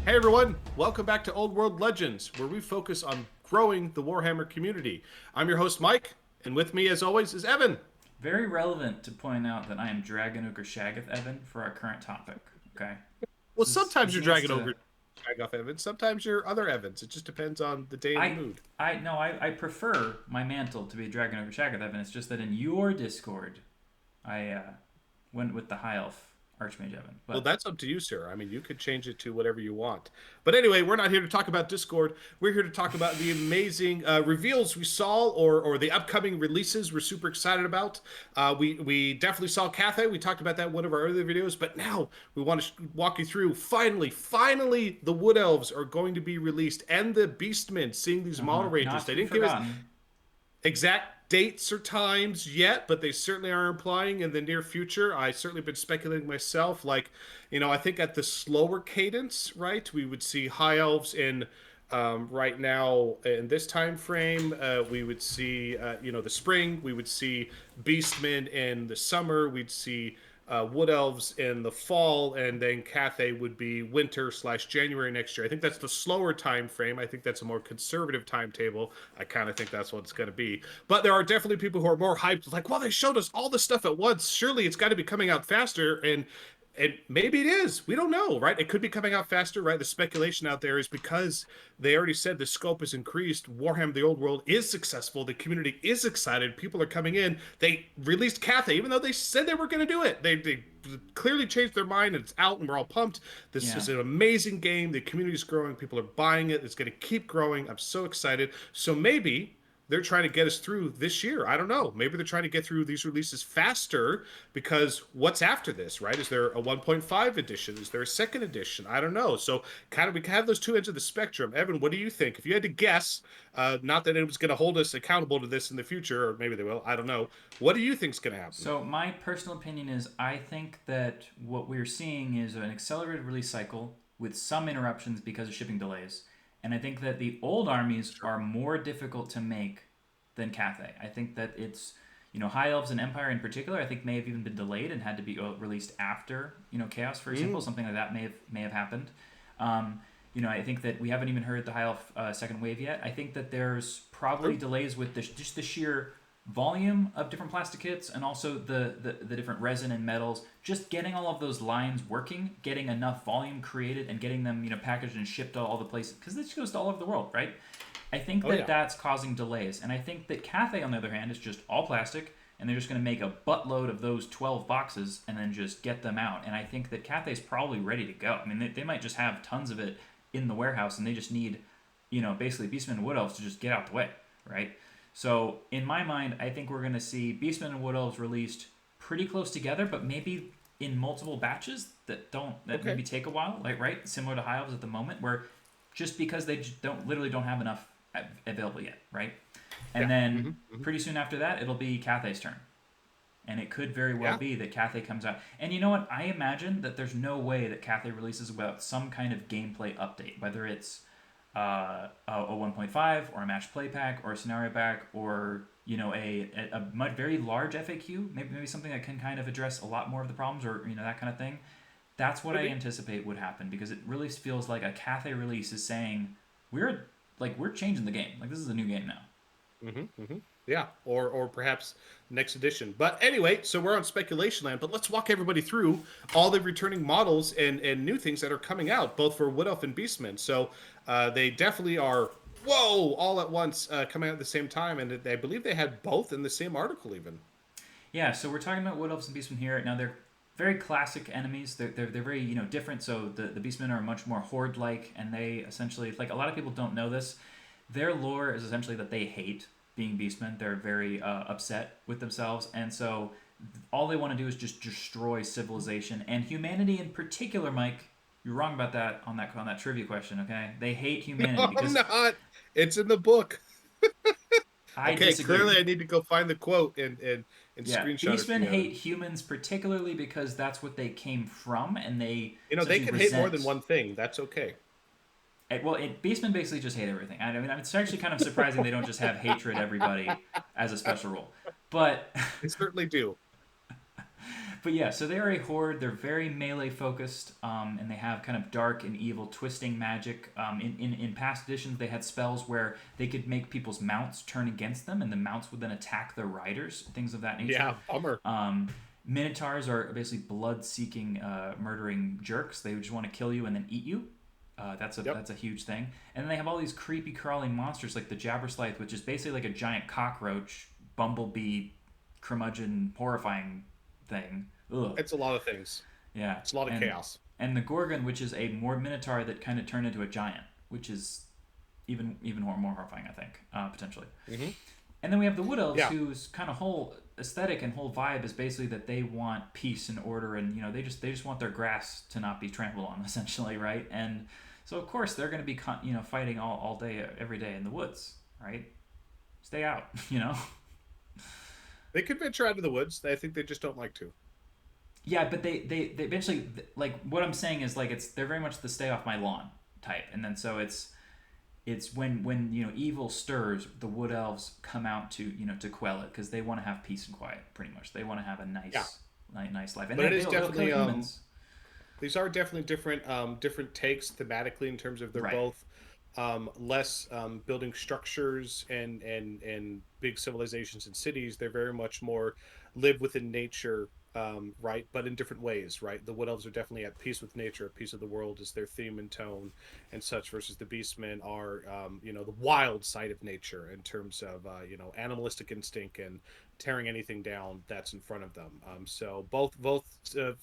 Hey everyone, welcome back to Old World Legends, where we focus on growing the Warhammer community. I'm your host Mike, and with me as always is Evan. Very relevant to point out that I am Dragon Ogre Shaggoth Evan for our current topic. Okay, Well, this sometimes you're needs Dragon to. Ogre Off Evans, sometimes you're other Evans. It just depends on the day and the I mood. I no I prefer my mantle to be Dragon Ogre Shaggoth Evan. It's just that in your Discord, I went with the High Elf Archmage Evan. Well, But that's up to you, sir. I mean, you could change it to whatever you want. But anyway, we're not here to talk about Discord. We're here to talk about the amazing reveals we saw, or the upcoming releases we're super excited about. We definitely saw Cathay. We talked about that in one of our earlier videos. But now we want to walk you through. Finally, the Wood Elves are going to be released, and the Beastmen. Seeing these model ranges, not to they be didn't give us forgotten. exact dates or times yet, but they certainly are implying in the near future. I certainly been speculating myself. Like, I think at the slower cadence, right, we would see high elves in right now in this time frame. We would see, the spring. We would see beastmen in the summer. We'd see wood elves in the fall, and then Cathay would be winter/January next year. I think that's the slower time frame. I think that's a more conservative timetable. I kind of think that's what it's going to be. But there are definitely people who are more hyped, like, well, they showed us all this stuff at once. Surely it's got to be coming out faster. And maybe it is. We don't know, right? It could be coming out faster, right? The speculation out there is because they already said the scope is increased. Warhammer: The Old World is successful. The community is excited. People are coming in. They released Cathay, even though they said they were going to do it. They clearly changed their mind, and it's out, and we're all pumped. This Yeah. is an amazing game. The community is growing. People are buying it. It's going to keep growing. I'm so excited. So maybe they're trying to get us through this year. I don't know. Maybe they're trying to get through these releases faster because what's after this, right? Is there a 1.5 edition? Is there a second edition? I don't know. So kind of we have those two ends of the spectrum. Evan, what do you think? If you had to guess, not that anyone's going to hold us accountable to this in the future, or maybe they will. I don't know. What do you think is going to happen? So my personal opinion is I think that what we're seeing is an accelerated release cycle with some interruptions because of shipping delays. And I think that the old armies Sure. are more difficult to make than Cathay. I think that it's High Elves and Empire in particular. I think may have even been delayed and had to be released after Chaos, for example. Mm. Something like that may have happened. I think that we haven't even heard the High Elf second wave yet. I think that there's probably True. delays with just the sheer volume of different plastic kits and also the different resin and metals, just getting all of those lines working, getting enough volume created and getting them packaged and shipped to all the places, because this goes to all over the world, right? I think Oh that yeah. that's causing delays, and I think that Cathay, on the other hand, is just all plastic, and they're just going to make a buttload of those 12 boxes and then just get them out. And I think that Cathay's probably ready to go. I mean, they might just have tons of it in the warehouse, and they just need basically Beastmen and Wood Elves to just get out the way, right? So in my mind, I think we're going to see Beastmen and Wood Elves released pretty close together, but maybe in multiple batches that Okay. maybe take a while, like right, similar to High Elves at the moment, where just because they just don't have enough available yet, right? Yeah. And then Hmm. pretty soon after that, it'll be Cathay's turn. And it could very well Yeah. be that Cathay comes out. And you know what? I imagine that there's no way that Cathay releases without some kind of gameplay update, whether it's a 1.5 or a match play pack or a scenario pack or a very large FAQ, maybe something that can kind of address a lot more of the problems or that kind of thing. That's what Could I be. anticipate would happen, because it really feels like a Cathay release is saying we're changing the game. Like, this is a new game now. Yeah, or perhaps next edition. But anyway, so we're on speculation land. But let's walk everybody through all the returning models and new things that are coming out, both for Wood Elf and Beastmen. So they definitely are. Whoa! All at once, coming out at the same time, and I believe they had both in the same article, even. Yeah, so we're talking about Wood Elves and Beastmen here. Now, they're very classic enemies. They're very different. So the Beastmen are much more horde like, and they essentially, like, a lot of people don't know this. Their lore is essentially that they hate being Beastmen. They're very upset with themselves, and so all they want to do is just destroy civilization and humanity in particular. Mike, you're wrong about that on that trivia question. Okay, they hate humanity No, I'm because not. It's in the book. I Okay, clearly disagree. I need to go find the quote and Yeah, screenshot it Beastmen together. hate humans particularly because that's what they came from, and they They essentially can hate more than resent. one thing. That's okay. Beastmen basically just hate everything. I mean, it's actually kind of surprising they don't just have hatred everybody as a special rule. But They certainly do. But yeah, so they are a horde. They're very melee focused, and they have kind of dark and evil twisting magic. In past editions, they had spells where they could make people's mounts turn against them, and the mounts would then attack their riders, things of that nature. Yeah, bummer. Minotaurs are basically blood-seeking, murdering jerks. They just want to kill you and then eat you. Yep. That's a huge thing. And then they have all these creepy crawling monsters like the Jabberslythe, which is basically like a giant cockroach, bumblebee, curmudgeon, horrifying thing. Ugh. It's a lot of things. Yeah. It's a lot of chaos. And the Gorgon, which is a more minotaur that kind of turned into a giant, which is even more horrifying, I think, potentially. Mm-hmm. And then we have the Wood Elves, Yeah. whose kind of whole aesthetic and whole vibe is basically that they want peace and order, and they just want their grass to not be trampled on, essentially, right? And so of course they're going to be fighting all day every day in the woods, right? Stay out, They could venture out of the woods. I think they just don't like to. Yeah, but they eventually, like, what I'm saying is, like, they're very much the stay off my lawn type, and then so it's when evil stirs, the Wood Elves come out to quell it, because they want to have peace and quiet, pretty much. They want to have a nice life, and But it is they'll kill definitely humans. these are definitely different takes thematically in terms of they're Right. both less building structures and big civilizations and cities. They're very much more live within nature, right? But in different ways, right? The Wood Elves are definitely at peace with nature, at peace with the world is their theme and tone and such, versus the Beastmen are, the wild side of nature in terms of, animalistic instinct and tearing anything down that's in front of them. So both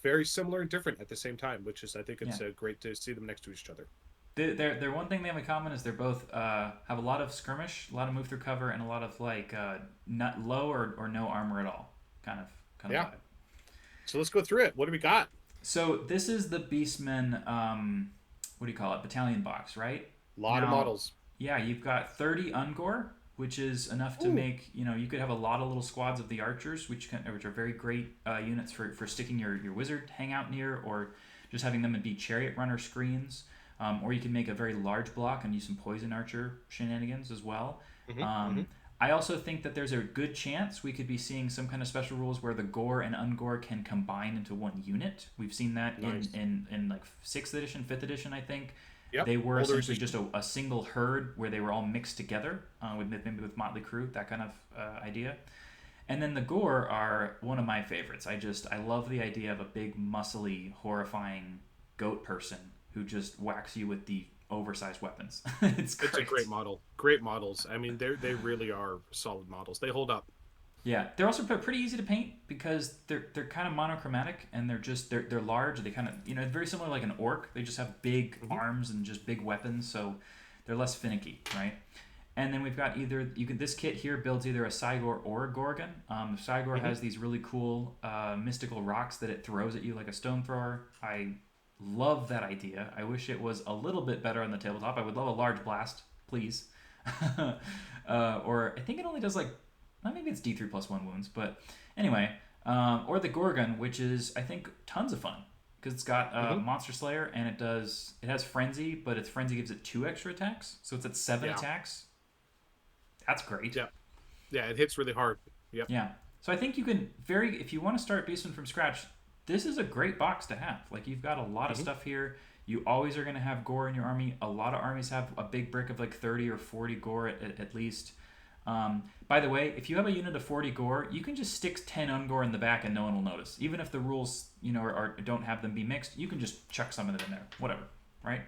very similar and different at the same time, which is I think Yeah. it's great to see them next to each other. They're one thing they have in common is they're both have a lot of skirmish, a lot of move through cover, and a lot of like not low or no armor at all kind of Yeah. vibe. So let's go through it. What do we got? So this is the Beastmen, what do you call it? Battalion box, right? A lot of Now, models. yeah, you've got 30 Ungor, which is enough to Ooh. make, you could have a lot of little squads of the archers, which are very great units for sticking your wizard hangout near, or just having them be chariot runner screens. Or you can make a very large block and use some poison archer shenanigans as well. Hmm. Hmm. Um, I also think that there's a good chance we could be seeing some kind of special rules where the Gore and Ungor can combine into one unit. We've seen that Nice. in like 6th edition, 5th edition, I think. Yep. They were Older essentially edition. just a single herd where they were all mixed together with maybe with Motley Crue, that kind of idea. And then the Gore are one of my favorites. I love the idea of a big, muscly, horrifying goat person who just whacks you with the oversized weapons. It's It's a great. great model. Great models. I mean, they really are solid models. They hold up. Yeah, they're also pretty easy to paint because they're kind of monochromatic, and they're large. They kind of very similar like an orc. They just have big Hmm. arms and just big weapons, so they're less finicky, right? And then we've got this kit here builds either a Cygor or a Gorgon. Cygor Hmm. has these really cool mystical rocks that it throws at you like a stone thrower. I love that idea. I wish it was a little bit better on the tabletop. I would love a large blast, please. Or I think it only does like, well, maybe it's D3 plus 1 wounds, but anyway. Or the Gorgon, which is, I think, tons of fun. Because it's got Hmm. Monster Slayer, and it has Frenzy, but its Frenzy gives it 2 extra attacks. So it's at 7 Yeah. attacks. That's great. Yeah. Yeah. It hits really hard. Yep. Yeah. So I think you can if you want to start Beastman from scratch, this is a great box to have. Like, you've got a lot of Hmm. stuff here. You always are going to have gore in your army. A lot of armies have a big brick of like 30 or 40 gore at least. By the way, if you have a unit of 40 gore, you can just stick 10 ungore in the back and no one will notice. Even if the rules, don't have them be mixed, you can just chuck some of them in there. Whatever, right?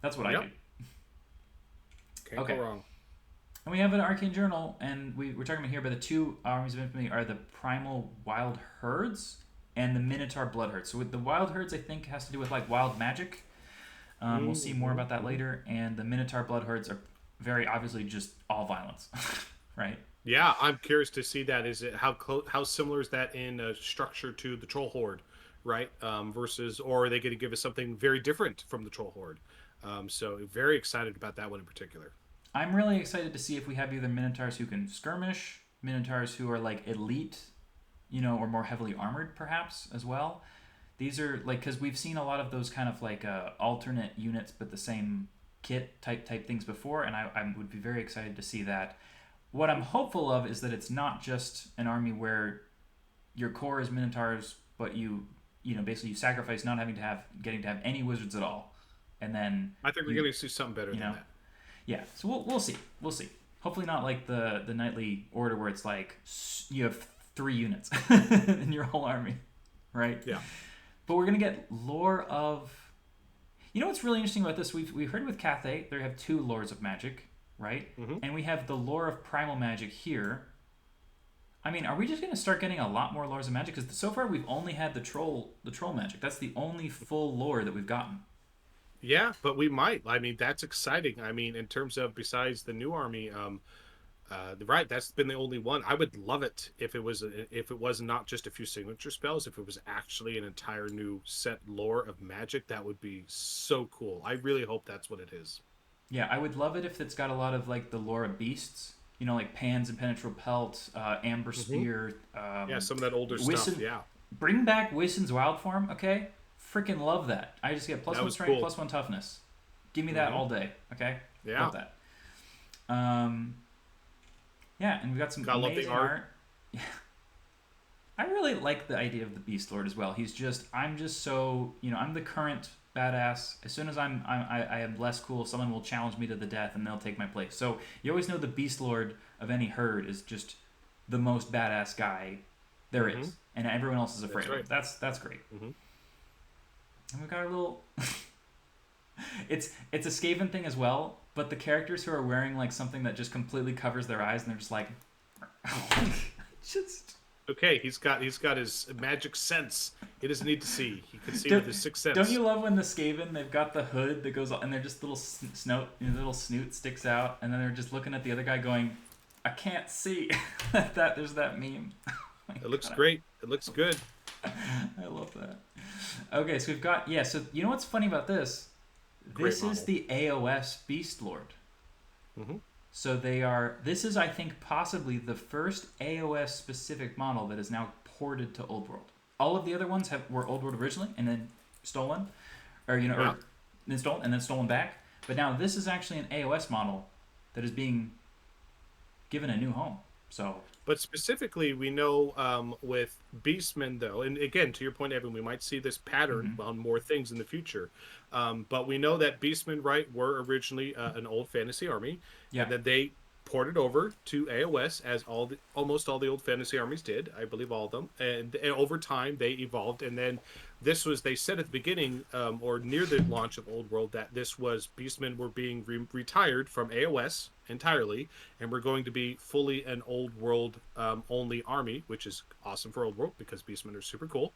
That's what I Yep. do. Can't Okay. go wrong. And we have an Arcane Journal, and we're talking about here, but the two armies of infamy are the primal wild herds and the Minotaur blood herds. So with the wild herds, I think has to do with like wild magic. We'll see more about that later. And the Minotaur blood herds are very obviously just all violence, right? Yeah, I'm curious to see that. Is it how similar is that in structure to the Troll Horde, right? Versus, or are they going to give us something very different from the Troll Horde? So very excited about that one in particular. I'm really excited to see if we have either Minotaurs who can skirmish, Minotaurs who are like elite, or more heavily armored perhaps as well. These are like, because we've seen a lot of those kind of like alternate units but the same kit type things before, and I would be very excited to see that. What I'm hopeful of is that it's not just an army where your core is Minotaurs but basically you sacrifice not getting to have any wizards at all, and then I think we're you going to see something better you than know that. yeah. So we'll see. We'll see. Hopefully not like the knightly order where it's like you have 3 units in your whole army, right? Yeah. But we're gonna get lore of. You know what's really interesting about this? We've heard with Cathay they have 2 lores of magic, right? Mm-hmm. And we have the lore of primal magic here. I mean, are we just gonna start getting a lot more lores of magic? Because so far we've only had the troll magic. That's the only full lore that we've gotten. Yeah, but we might. I mean, that's exciting. I mean, in terms of besides the new army, right, that's been the only one. I would love it if it was not just a few signature spells, if it was actually an entire new set lore of magic. That would be so cool. I really hope that's what it is. Yeah, I would love it if it's got a lot of like the lore of beasts. Like Pan's impenetrable pelt, Amber Hmm. Spear, Yeah, some of that older stuff. Whiston. Yeah, Bring back Whiston's wild form, okay? Freaking love that. I just get plus that 1 was strength, cool. plus 1 toughness. Give me that Hmm. all day, okay? Yeah, Love that. Um, yeah, and we got some gotta love the amazing art. art. Yeah, I really like the idea of the Beast Lord as well. I'm just so, I'm the current badass. As soon as I am less cool, someone will challenge me to the death and they'll take my place. So you always know the Beast Lord of any herd is just the most badass guy there Hmm. is, and everyone else is afraid That's of right. him. That's great. Hmm. And we've got our little. It's a Skaven thing as well, but the characters who are wearing like something that just completely covers their eyes and they're just like, just Okay, he's got his magic sense. He doesn't need to see. He can see don't, with his sixth don't sense. you love when the Skaven they've got the hood that goes on and they're just little little snoot sticks out and then they're just looking at the other guy going, I can't see. That there's that meme. Oh my It looks God, great. It looks good. I love that. Okay, so we've got So you know what's funny about this? Great This is model. the AOS Beast Lord. Hmm. So they are. This is, I think, possibly the first AOS specific model that is now ported to Old World. All of the other ones were Old World originally and then stolen, or Yeah. or then stolen and then stolen back. But now this is actually an AOS model that is being given a new home. So But specifically, we know with Beastmen, though, and again, to your point, Evan, we might see this pattern mhm. on more things in the future. But we know that Beastmen, right, were originally an old fantasy army, Yeah, and then they ported over to AOS as almost all the old fantasy armies did. I believe all of them, and over time they evolved. And then they said at the beginning or near the launch of Old World that this was Beastmen were being retired from AOS entirely and we're going to be fully an Old World only army, which is awesome for Old World because Beastmen are super cool.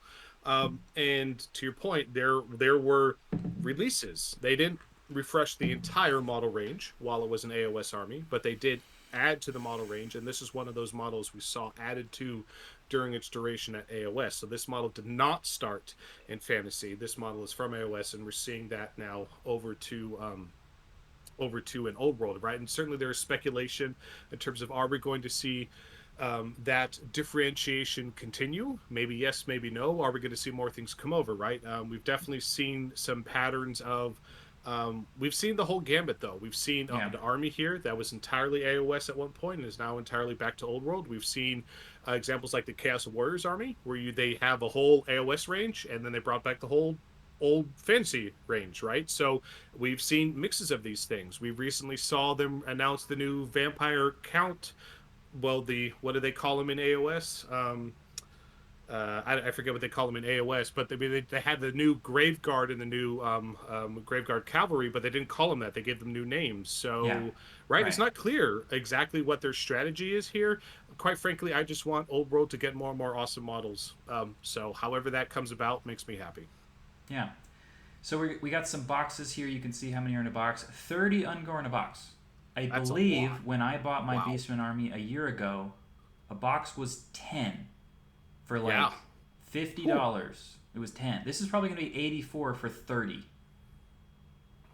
And to your point, there were releases. They didn't refresh the entire model range while it was an AOS army, but they did add to the model range, and this is one of those models we saw added to during its duration at AOS. So this model did not start in fantasy. This model is from AOS, and we're seeing that now over to an old world, right? And certainly there is speculation in terms of are we going to see that differentiation continue? Maybe yes, maybe no. Are we going to see more things come over, right? We've definitely seen some patterns of. We've seen the whole gambit, though. We've seen yeah, the army here that was entirely AOS at one point and is now entirely back to Old World. We've seen examples like the Chaos Warriors army, where they have a whole AOS range and then they brought back the whole old fantasy range, right? So we've seen mixes of these things. We recently saw them announce the new vampire count. Well, the what do they call them in AOS? I forget what they call them in AOS, but they had the new Graveguard and the new Graveguard Cavalry, but they didn't call them that. They gave them new names. yeah, So, right, it's right. not clear exactly what their strategy is here. Quite frankly, I just want Old World to get more and more awesome models. So, however that comes about makes me happy. Yeah. So we got some boxes here. You can see how many are in a box. 30 Ungor in a box. I That's a believe lot. when I bought my Wow. Beastman army a year ago, a box was 10 for Yeah. like fifty Whew. dollars. It was 10. This is probably going to be 84 for 30.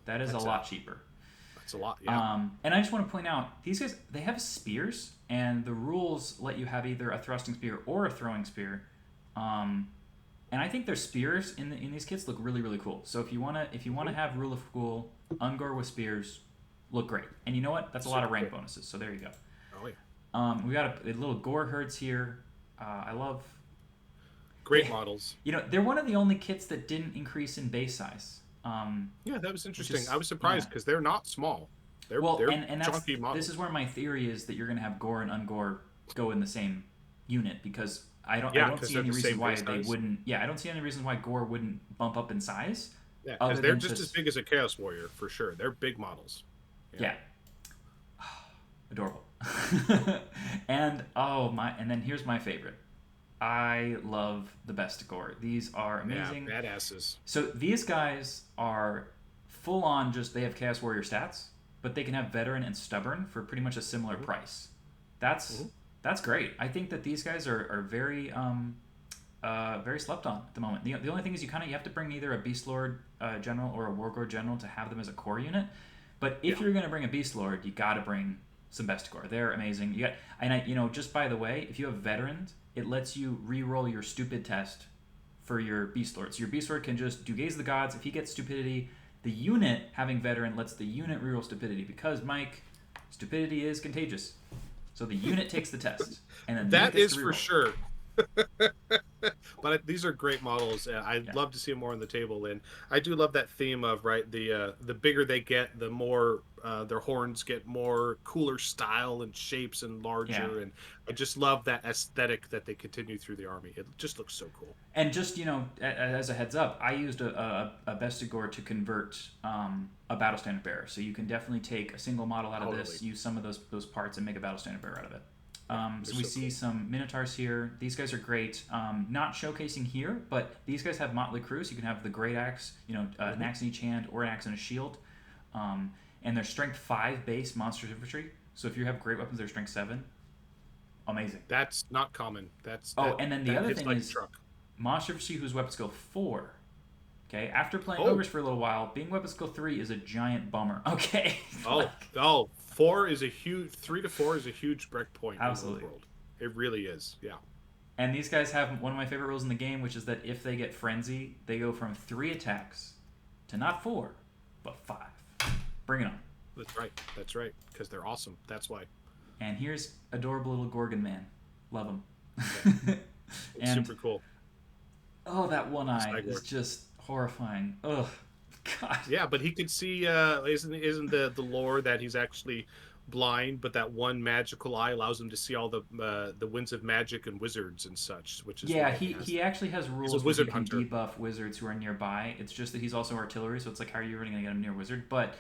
That is a That's lot cheaper. a lot. Yeah. And I just want to point out these guys they have spears, and the rules let you have either a thrusting spear or a throwing spear. And I think their spears in these kits look really really cool. So if you wanna Mhm. have rule of cool Ungor with spears, look great. And you know what? That's a lot of Super rank cool. bonuses. So there you go. Oh yeah. We got a little gore herds here. I love. Great models. They're one of the only kits that didn't increase in base size. Yeah, that was Which interesting. I is was yeah. surprised because they're not small. Well, They're and chunky this is models. where my theory is that you're gonna have gore and ungore go in the same unit because I Yeah, don't because see they're any the reasons same why base they size. wouldn't. Yeah, I don't see any reasons why gore wouldn't bump up in size, Yeah, because other they're than just as just big as a Chaos Warrior for sure. They're big models. Yeah. yeah, adorable. And and then here's my favorite. I love the Bestigor. These are Yeah, amazing. badasses. So these guys are full on just they have Chaos Warrior stats, but they can have Veteran and Stubborn for pretty much a similar Hmm. price. That's Hmm. that's great. I think that these guys are very very slept on at the moment. The only thing is you have to bring either a Beast Lord General or a Wargore General to have them as a core unit. But if Yeah. you're going to bring a Beast Lord, you got to bring some Bestigor. They're amazing. You got and just by the way, if you have veterans, it lets you re-roll your stupid test for your Beast Lord. So your Beast Lord can just do Gaze of the Gods. If he gets stupidity, the unit having veteran lets the unit reroll stupidity because Mike, stupidity is contagious. So the unit takes the test, and then the unit That gets is to for reroll. sure. But these are great models. I'd Yeah, love to see more on the table, and I do love that theme of right the bigger they get, the more their horns get more cooler style and shapes and yeah. larger, and I just love that aesthetic that they continue through the army. It just looks so cool. And just as a heads up, I used a Bestigor to convert a battle standard bearer. So you can definitely take a single model out of Totally, this, use some of those parts, and make a battle standard bearer out of it. yeah, they're So we so see cool. some Minotaurs here. These guys are great. Not showcasing here, but these guys have Motley Crew. So you can have the Great Axe, an Hmm. axe in each hand, or an axe and a shield. And they're Strength 5 base monster infantry. So if you have great weapons, they're Strength 7. Amazing. That's not common. Oh, and then the That other hits thing like a is truck. monster infantry whose weapon skill 4. Okay, after playing Oh, ogres for a little while, being weapon skill 3 is a giant bummer. Okay, oh, like oh! 4 is a huge. 3 to 4 is a huge break point in Rogue absolutely. World. It really is. Yeah. And these guys have one of my favorite rules in the game, which is that if they get frenzy, they go from 3 attacks to not 4, but 5. Bring it on. That's right. That's right. Because they're awesome. That's why. And here's adorable little Gorgon man. Love Yeah. him. It's And super cool. oh, that one eye is Cygor. just horrifying. Ugh, God. Yeah, but he could see. Isn't the lore that he's actually blind, but that one magical eye allows him to see all the winds of magic and wizards and such, which is Yeah, why he, he has he that. actually has He's a rules where he wizard can hunter. debuff wizards who are nearby. It's just that he's also artillery, so it's like how are you really gonna get him near wizard? But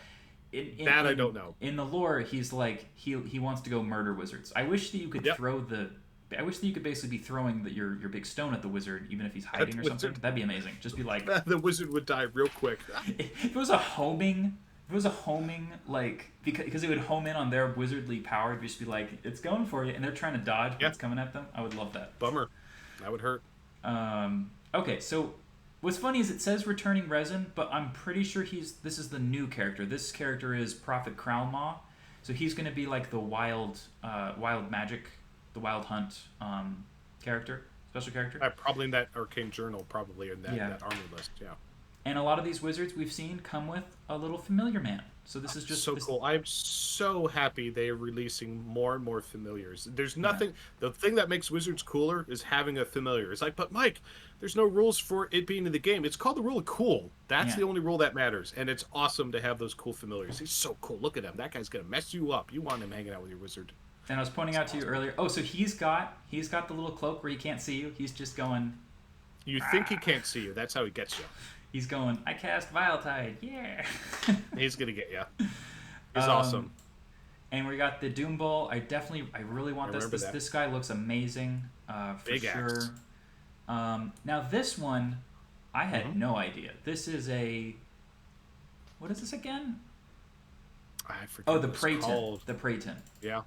in in, That I in, don't know. in the lore, he's like he wants to go murder wizards. I wish that you could Yep, throw the. I wish that you could basically be throwing your big stone at the wizard, even if he's that hiding or something. wizard. That'd be amazing. Just be like, The wizard would die real quick. if it was a homing, if it was a homing like because it would home in on their wizardly power, it'd just be like it's going for you, and they're trying to dodge, but Yeah, it's coming at them. I would love that. bummer. That would hurt. Okay, so what's funny is it says returning resin, but I'm pretty sure this is the new character. This character is Prophet Kralmaw, so he's going to be like the wild magic, the wild hunt character, special character. Probably in that Arcane Journal, probably in Yeah, that army list. Yeah. and a lot of these wizards we've seen come with a little familiar man. So this is just So this. cool. I'm so happy they are releasing more and more familiars. There's Yeah, nothing, the thing that makes Wizards cooler is having a familiar. It's like, but Mike, there's no rules for it being in the game. It's called the rule of cool. That's yeah. the only rule that matters. And it's awesome to have those cool familiars. He's so cool. Look at him. That guy's going to mess you up. You want him hanging out with your wizard. And I was pointing It's out to you awesome. earlier. Oh, so he's got the little cloak where he can't see you. He's just going. You think he can't see you. That's how he gets you. He's going. I cast Vile Tide. Yeah. He's going to get you. He's um, awesome. And we got the Doom Bull. I really I want this. remember This that. this guy looks amazing, for Big axe. sure. Now this one, I had Hmm. no idea. This is a. What is this again? I forget Oh, the what it's Prayton. called. The Prayton. Yeah.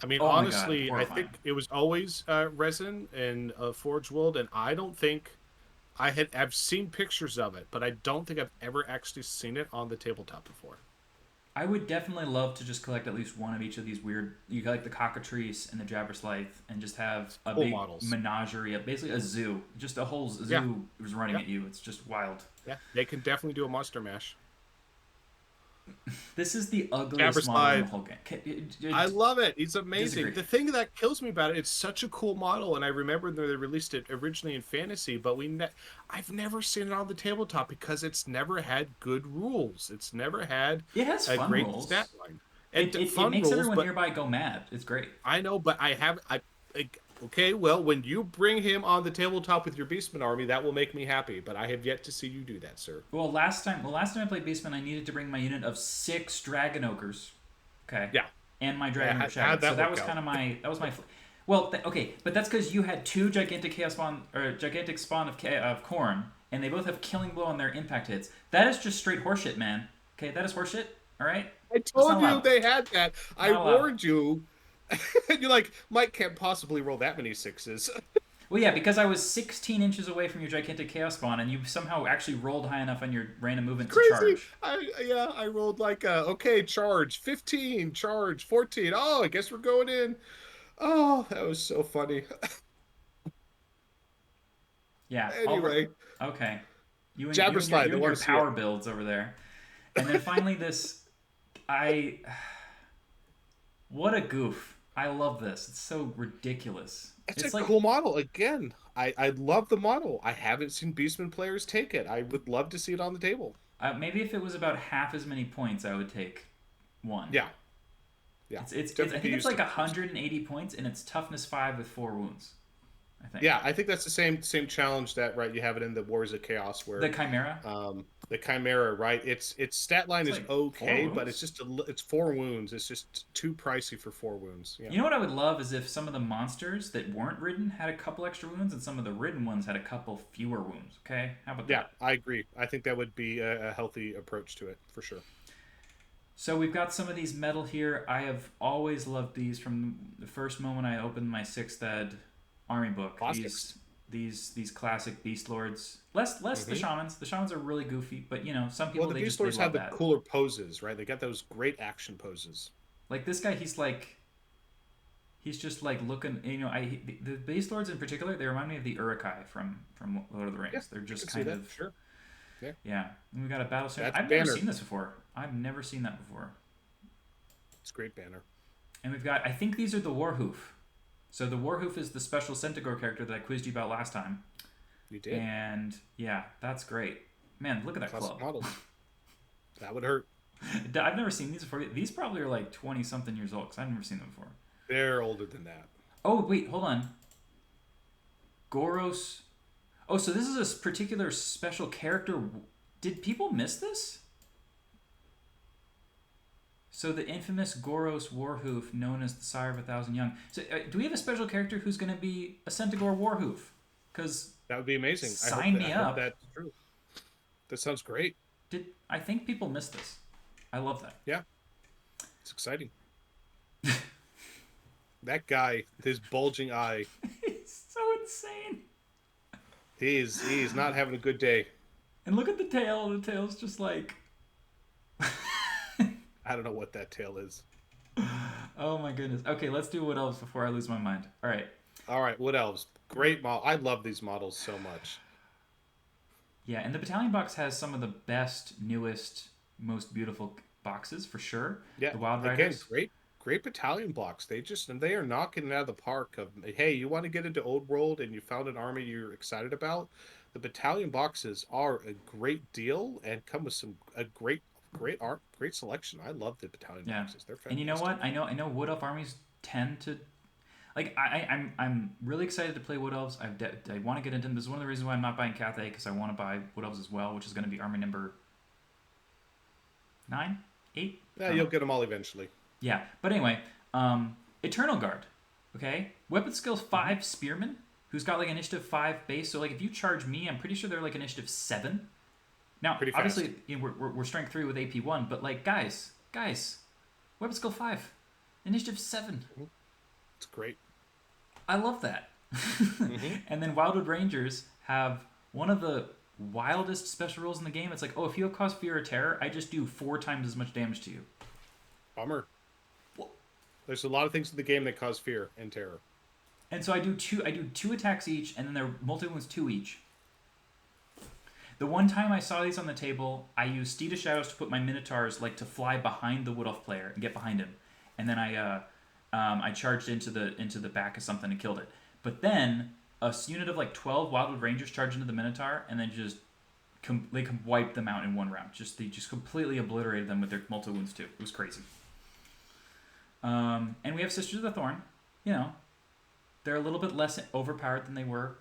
I mean, Oh my god, honestly, I think horrifying. it was always resin in Forge World, and I don't think I've seen pictures of it, but I don't think I've ever actually seen it on the tabletop before. I would definitely love to just collect at least one of each of these weird. You collect the cockatrice and the Jabberslythe, and just have a Full big models. menagerie, basically a zoo. Just a whole Yeah, zoo is running yeah, at you. It's just wild. yeah. They can definitely do a monster mash. This is the ugliest Jabber's model in the Live. whole game. I love it. He's amazing. Disagree. The thing that kills me about it, it's such a cool model, and I remember when they released it originally in Fantasy, but I've never seen it on the tabletop because it's never had good rules. It's never had It has a fun great stat rules. line It, and it, it fun makes rules, everyone but nearby go mad. It's great. I know, but like, okay, well, when you bring him on the tabletop with your Beastman army, that will make me happy, but I have yet to see you do that, sir. Last time I played Beastman, I needed to bring my unit of 6 dragon ogres. Okay. Yeah. And my Yeah, dragon ogre how'd shadow. So that that work was out? kind of my well, okay, but that's because you had 2 gigantic chaos spawn or gigantic spawn of corn, and they both have killing blow on their impact hits. That is just straight horseshit, man. Okay, that is horseshit. All right, I that's not told you allowed. they had that. I Not allowed. warned you. And you're like, Mike can't possibly roll that many sixes. Well, yeah, because I was 16 inches away from your gigantic chaos spawn, and you somehow actually rolled high enough on your random It's movement to crazy. charge. I rolled like okay, charge 15, charge 14. Oh, I guess we're going in. Oh, that was so funny. Yeah. Anyway, Okay. Jabber Slide, You they and want your to see it. power builds over there, and then finally this, I, what a goof. I love this. It's so ridiculous. It's a It's like cool model. Again, I love the model. I haven't seen Beastman players take it. I would love to see it on the table. maybe if it was about half as many points, I would take one. Yeah, yeah. I Definitely could think it's use like some points. 180 points, and it's toughness 5 with 4 wounds. I think Yeah, I think that's the same challenge that right you have it in the Wars of Chaos the where chimera. the Chimera, right? Its stat line It's is like four okay, but wounds. it's 4 wounds. It's just too pricey for 4 wounds. Yeah. You know what I would love is if some of the monsters that weren't ridden had a couple extra wounds, and some of the ridden ones had a couple fewer wounds. Okay, how about Yeah, that? I agree. I think that would be a healthy approach to it for sure. So we've got some of these metal here. I have always loved these from the first moment I opened my sixth ed army book. Plastics. These classic beast lords. Less the Hmm. shamans. The shamans are really goofy, but you know some Well, people the Beast they Lords have love the that. cooler poses, right? They got those great action poses. Like this guy, he's just like looking. You know, the beast lords in particular they remind me of the Uruk-hai from Lord of the Yeah, Rings. They're I can just see kind that. of Sure. Yeah, yeah. And we got a battle standard. that's I've never Banner. seen this before. I've never seen that before. It's great Banner. And we've got I think these are the Warhoof. So the Warhoof is the special Centaur character that I quizzed you about last time. You did. And yeah, that's great. Man, look at that Classic club. models. That would hurt. I've never seen these before. These probably are like 20 something years old because I've never seen them before. They're older than that. Oh, wait, hold on. Goros. Oh, so this is a particular special character. Did people miss this? So the infamous Goros Warhoof, known as the Sire of 1,000 Young. So do we have a special character who's going to be a Centaur Warhoof? Because That would be amazing. sign me I hope up. that's true. That sounds great. I think people missed this. I love that. Yeah, it's exciting. That guy, his bulging eye, It's so insane. he's not having a good day. And look at the tail. The tail's just like, I don't know what that tail is. oh my goodness. Okay, let's do Wood Elves before I lose my mind. All right. All right, Wood Elves, great model. I love these models so much. Yeah, and the battalion box has some of the best, newest, most beautiful boxes for sure. Yeah, The Wild again, Riders. great battalion blocks. They are knocking it out of the park. Of hey, you want to get into Old World and you found an army you're excited about. The battalion boxes are a great deal and come with some a great art, great selection. I love the battalion Yeah, boxes. They're and you know fantastic. what? I know Wood Elf armies tend to like. I'm really excited to play Wood Elves. I want to get into them. This is one of the reasons why I'm not buying Cathay because I want to buy Wood Elves as well, which is going to be army number 9, 8. I Yeah, don't you'll know. get them all eventually. Yeah, but anyway, Eternal Guard. Okay, weapon skills Hmm. 5 Spearman, who's got like initiative 5 base. So like if you charge me, I'm pretty sure they're like initiative 7. Now, Pretty fast. obviously, you know, we're strength 3 with AP 1, but like guys, weapon skill 5, initiative 7. It's great. I love that. Hmm. And then Wildwood Rangers have one of the wildest special rules in the game. It's like, oh, if you have cause fear or terror, I just do 4 times as much damage to you. Bummer. Well, There's a lot of things in the game that cause fear and terror. and so I do two attacks each, and then they're multi wounds 2 each. The one time I saw these on the table, I used Steed of Shadows to put my Minotaurs like to fly behind the Wood Elf player and get behind him, and then I charged into the back of something and killed it. But then a unit of like 12 Wildwood Rangers charged into the Minotaur and then just they wiped them out in one round. They just completely obliterated them with their multi wounds too. It was crazy. And we have Sisters of the Thorn. You know, they're a little bit less overpowered than they were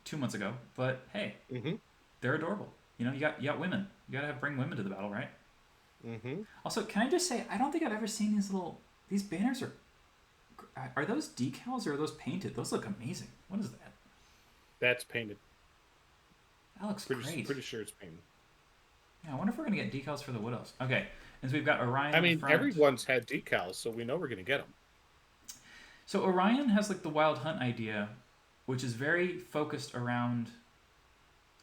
2 months ago, but hey, Mm-hmm. they're adorable. You got women. You gotta bring women to the battle, right? Mm-hmm. Also, can I just say, I don't think I've ever seen these banners are those decals or are those painted? Those look amazing. What is that? That's painted. That looks great. Pretty sure it's painted. Yeah, I wonder if we're gonna get decals for the Wood Elves. Okay, and so we've got Orion I in the mean, front. everyone's had decals, so we know we're gonna get them. So Orion has like the Wild Hunt idea, which is very focused around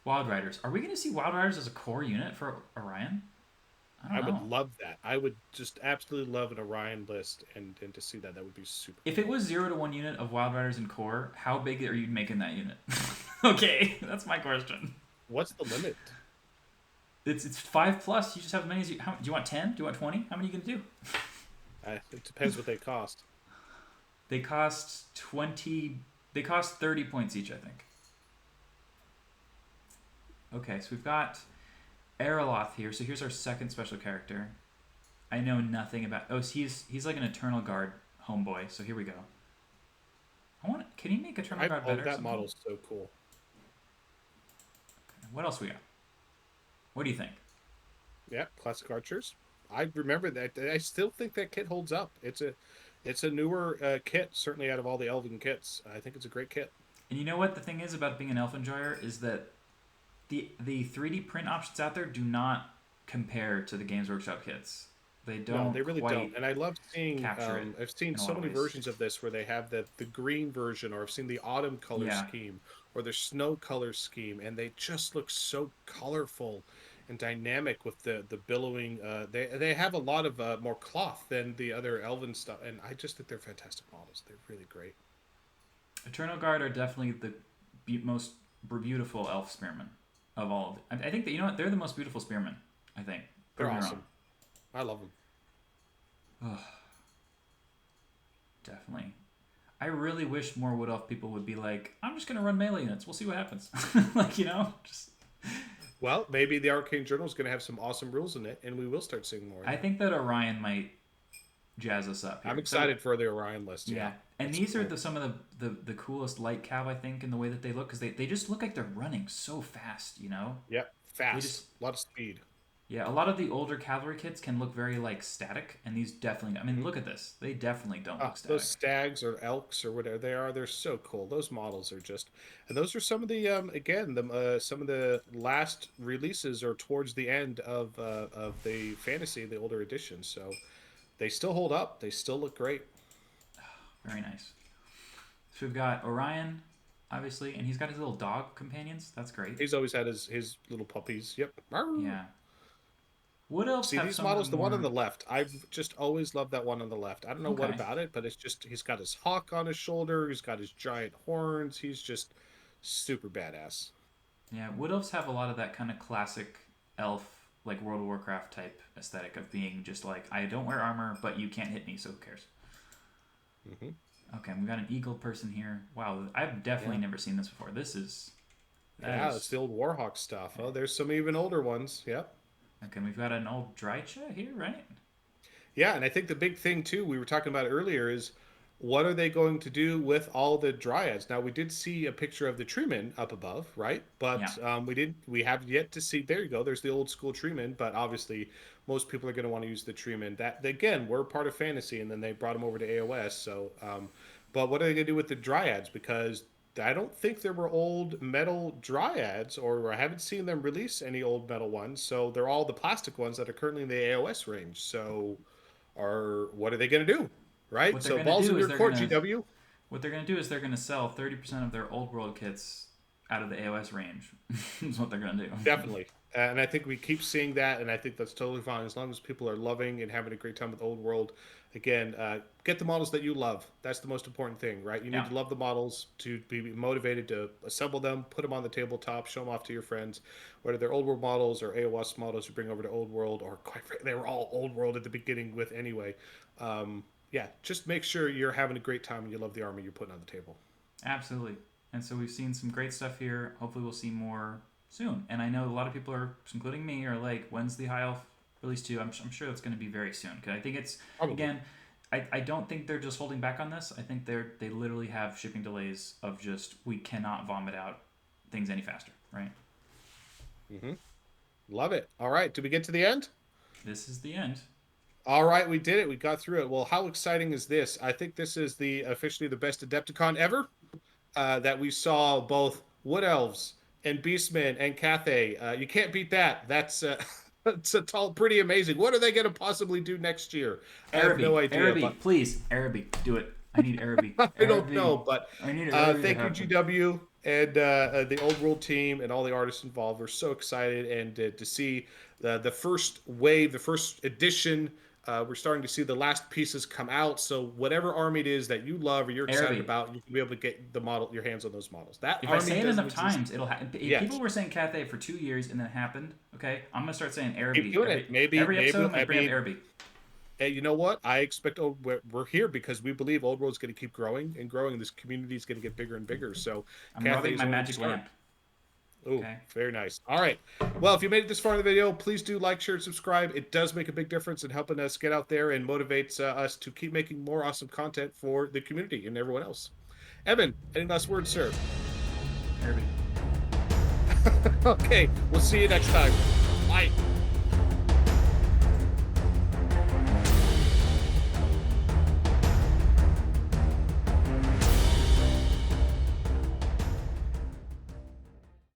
Wild Riders. Are we gonna see Wild Riders as a core unit for Orion? I I don't would know. love that. I would just absolutely love an Orion list, and to see that, that would be super If cool. it was 0 to 1 unit of Wild Riders in core, how big are you making that unit? Okay, that's my question. What's the limit? It's 5 plus. You just have as many as you. Do you want 10? Do you want 20? How many are you gonna do? It depends what they cost. They cost 20. They cost 30 points each, I think. Okay, so we've got Eraloth here. So here's our second special character. I know nothing about. Oh, so he's like an Eternal Guard homeboy. So here we go. I want. Can he make Eternal Guard Oh, better? Or that something? model's so cool. What else we got? What do you think? Yeah, classic archers. I remember that. I still think that kit holds up. It's a newer kit, certainly out of all the Elven kits. I think it's a great kit. And you know what the thing is about being an elf enjoyer is that the 3D print options out there do not compare to the Games Workshop kits. They No, don't they really don't. quite And I love seeing. capture it I've seen in a so lot of many ways. versions of this where they have the green version, or I've seen the autumn color Yeah, scheme, or the snow color scheme, and they just look so colorful and dynamic with the billowing. They have a lot of more cloth than the other Elven stuff, and I just think they're fantastic models. They're really great. Eternal Guard are definitely the most beautiful elf spearmen of all. I think that you know what they're the most beautiful spearmen. I think. They're Prove me wrong. awesome. I love them. Oh, definitely. I really wish more Wood Elf people would be like, I'm just gonna run melee units. We'll see what happens. Like just. Well, maybe the Arcane Journal is going to have some awesome rules in it, and we will start seeing more of I that. think that Orion might jazz us up I'm here. So excited for the Orion list. Yeah, yeah, and that's these are cool. some of the coolest light cav I think in the way that they look because they just look like they're running so fast. Yep, They fast, just a lot of speed. yeah. A lot of the older cavalry kits can look very like static, and these definitely. I mean, Mhm. look at this. They definitely don't look Those static. stags or elks or whatever they are, they're so cool. Those models are just, and those are some of the again the some of the last releases or towards the end of the fantasy, the older editions. So they still hold up. They still look great. Very nice. So we've got Orion, obviously, and he's got his little dog companions. That's great. He's always had his little puppies. Yep. Arr. Yeah. Wood elves See have these some of the models, the one on more the left, I've just always loved that one on the left. I don't know what okay. about it, but it's just he's got his hawk on his shoulder, he's got his giant horns, he's just super badass. Yeah, wood elves have a lot of that kind of classic elf, like World of Warcraft type aesthetic of being just like I don't wear armor, but you can't hit me, so who cares? Hmm. Okay, we got an eagle person here. Wow, I've definitely Yeah. never seen this before. That Yeah, it's is the old Warhawk stuff. okay. Oh, there's some even older ones. Yep. Okay, we've got an old Drycha here, right? Yeah, and I think the big thing too we were talking about earlier is what are they going to do with all the dryads? Now we did see a picture of the treeman up above, right? Yeah. But we have yet to see. There you go. There's the old school treeman, but obviously most people are going to want to use the treeman. That again, we're part of fantasy, and then they brought them over to AOS. So, but what are they going to do with the dryads? Because I don't think there were old metal dryads, or I haven't seen them release any old metal ones. So they're all the plastic ones that are currently in the AOS range. So or what are they going to do? Right? What they're So gonna balls do in is your they're court, gonna GW. what they're gonna do is they're gonna sell 30% of their old world kits out of the AOS range. Is what they're gonna do. Definitely. And I think we keep seeing that, and I think that's totally fine as long as people are loving and having a great time with Old World. Again, get the models that you love. That's the most important thing, right? You need Yeah. to love the models to be motivated to assemble them, put them on the tabletop, show them off to your friends, whether they're Old World models or AOS models you bring over to Old World, or quite frankly, they were all Old World at the beginning with anyway. Yeah, just make sure you're having a great time and you love the army you're putting on the table. Absolutely. And so we've seen some great stuff here. Hopefully, we'll see more soon. And I know a lot of people are, including me, are like, "When's the High Elf release 2?" I'm sure that's going to be very soon. Because I think it's Probably. again, I don't think they're just holding back on this. I think they literally have shipping delays of just we cannot vomit out things any faster. Right. Hmm. Love it. All right, did we get to the end? This is the end. All right, we did it. We got through it. Well, how exciting is this? I think this is the officially the best Adepticon ever. That we saw both Wood Elves and Beastmen and Cathay. You can't beat that. That's that's pretty amazing. What are they going to possibly do next year? I have no Araby, idea, Araby, but please, Araby, do it. I need Araby. I don't know. Araby. But I need Araby to thank you, happen. GW, and the Old World team and all the artists involved. We're so excited, and to see the first wave, the first edition. We're starting to see the last pieces come out. So whatever army it is that you love or you're excited Araby. about, you can be able to get the model, your hands on those models. That If I army say it doesn't enough exist times, it'll happen. yet. People were saying Cathay for 2 years and then it happened. Okay, I'm gonna start saying Keep Araby. doing it. Every episode, I'm gonna bring up Araby. Hey, you know what? I expect we're here because we believe Old World's going to keep growing and growing, and this community is going to get bigger and bigger. So, I'm Cathay rubbing is my only the magic start. lamp. Oh, Okay. very nice. All right. Well, if you made it this far in the video, please do like, share, and subscribe. It does make a big difference in helping us get out there and motivates us to keep making more awesome content for the community and everyone else. Evan, any last words, sir? Araby. Okay, we'll see you next time. Bye.